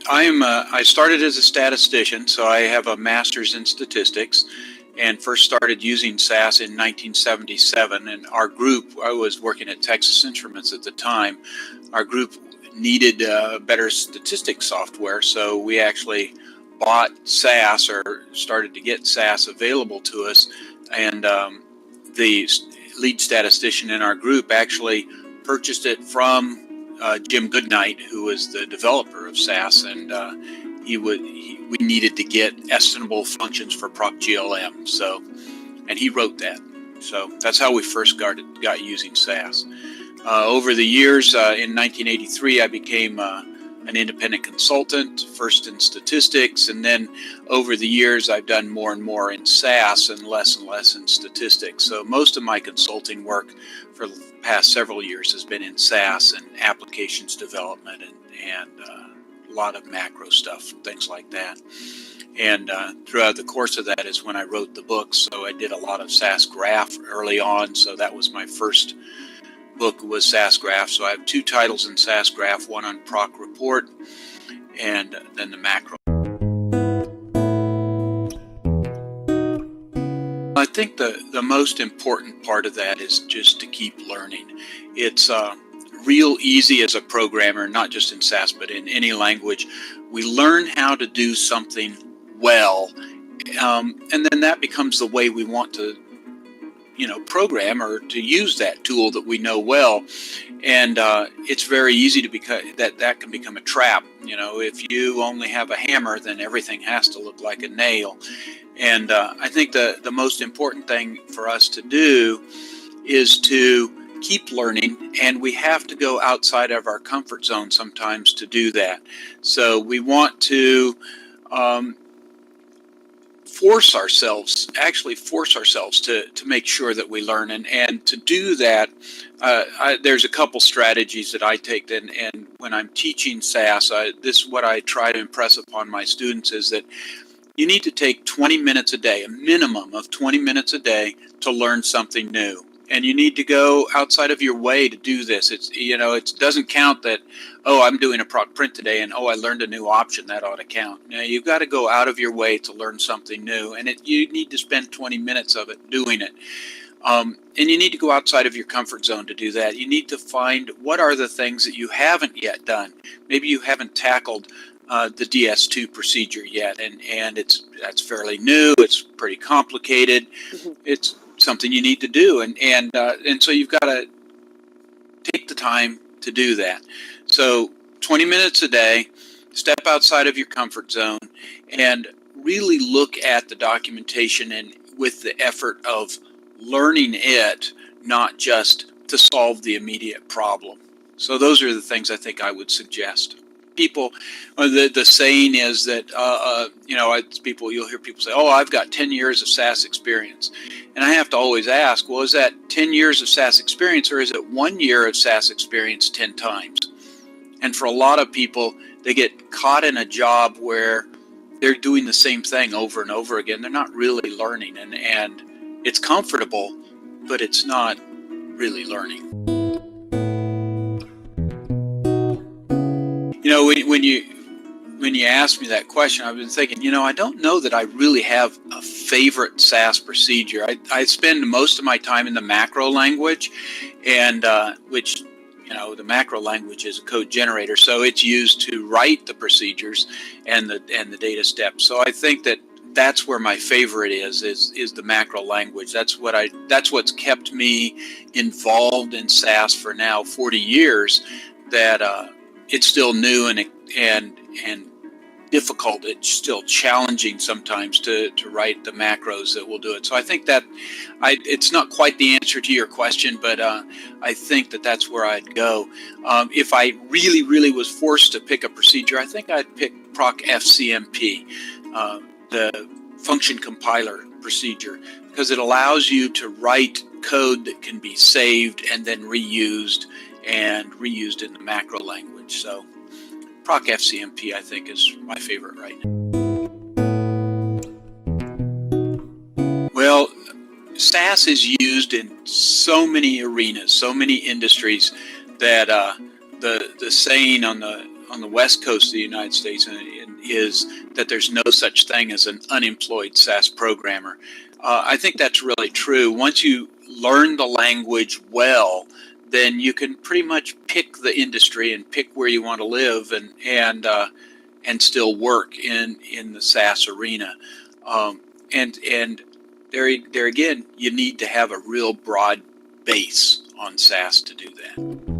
I started as a statistician, so I have a master's in statistics, and first started using SAS in 1977. And our group, I was working at Texas Instruments at the time, our group needed better statistics software, so we actually bought SAS, or started to get SAS available to us, and the lead statistician in our group actually purchased it from Jim Goodnight, who was the developer of SAS, and we needed to get estimable functions for ProcGLM, so, and he wrote that. So that's how we first got using SAS. Over the years, in 1983, I became an independent consultant, first in statistics, and then over the years I've done more and more in SAS and less in statistics. So most of my consulting work for the past several years has been in SAS and applications development and a lot of macro stuff, things like that. And throughout the course of that is when I wrote the books. So I did a lot of SAS Graph early on, so that was my first book, was SAS Graph. So I have 2 titles in SAS Graph, one on Proc Report and then the macro. I think the most important part of that is just to keep learning. It's real easy as a programmer, not just in SAS, but in any language. We learn how to do something well, and then that becomes the way we want to program or to use that tool that we know well. And it's very easy to that can become a trap. If you only have a hammer, then everything has to look like a nail. And I think the most important thing for us to do is to keep learning, and we have to go outside of our comfort zone sometimes to do that. So we want to force ourselves to make sure that we learn, and to do that, there's a couple strategies that I take, and when I'm teaching SAS, this is what I try to impress upon my students, is that you need to take 20 minutes a day, a minimum of 20 minutes a day, to learn something new. And you need to go outside of your way to do this. It doesn't count that, oh, I'm doing a proc print today and, oh, I learned a new option, that ought to count. You've got to go out of your way to learn something new, and you need to spend 20 minutes of it doing it. And you need to go outside of your comfort zone to do that. You need to find what are the things that you haven't yet done. Maybe you haven't tackled the DS2 procedure yet, and that's fairly new. It's pretty complicated. Mm-hmm. It's something you need to do, and so you've got to take the time to do that. So 20 minutes a day, step outside of your comfort zone, and really look at the documentation, and with the effort of learning it, not just to solve the immediate problem. So those are the things I think I would suggest. People, the saying is that you'll hear people say, "Oh, I've got 10 years of SAS experience," and I have to always ask, well, is that 10 years of SAS experience, or is it 1 year of SAS experience 10 times? And for a lot of people, they get caught in a job where they're doing the same thing over and over again. They're not really learning, and it's comfortable, but it's not really learning. When you asked me that question, I've been thinking, I don't know that I really have a favorite SAS procedure. I spend most of my time in the macro language, and which, the macro language is a code generator, so it's used to write the procedures and the data steps. So I think that's where my favorite is the macro language. That's what's kept me involved in SAS for now 40 years. That it's still new and difficult. It's still challenging sometimes to write the macros that will do it. So I think that it's not quite the answer to your question, but I think that's where I'd go. If I really, really was forced to pick a procedure, I think I'd pick Proc FCMP, the function compiler procedure, because it allows you to write code that can be saved and then reused in the macro language. So Proc FCMP, I think, is my favorite right now. Well, SAS is used in so many arenas, so many industries, that the saying on on the west coast of the United States is that there's no such thing as an unemployed SAS programmer. I think that's really true. Once you learn the language well, then you can pretty much pick the industry and pick where you want to live and still work in the SAS arena. And there again, you need to have a real broad base on SAS to do that.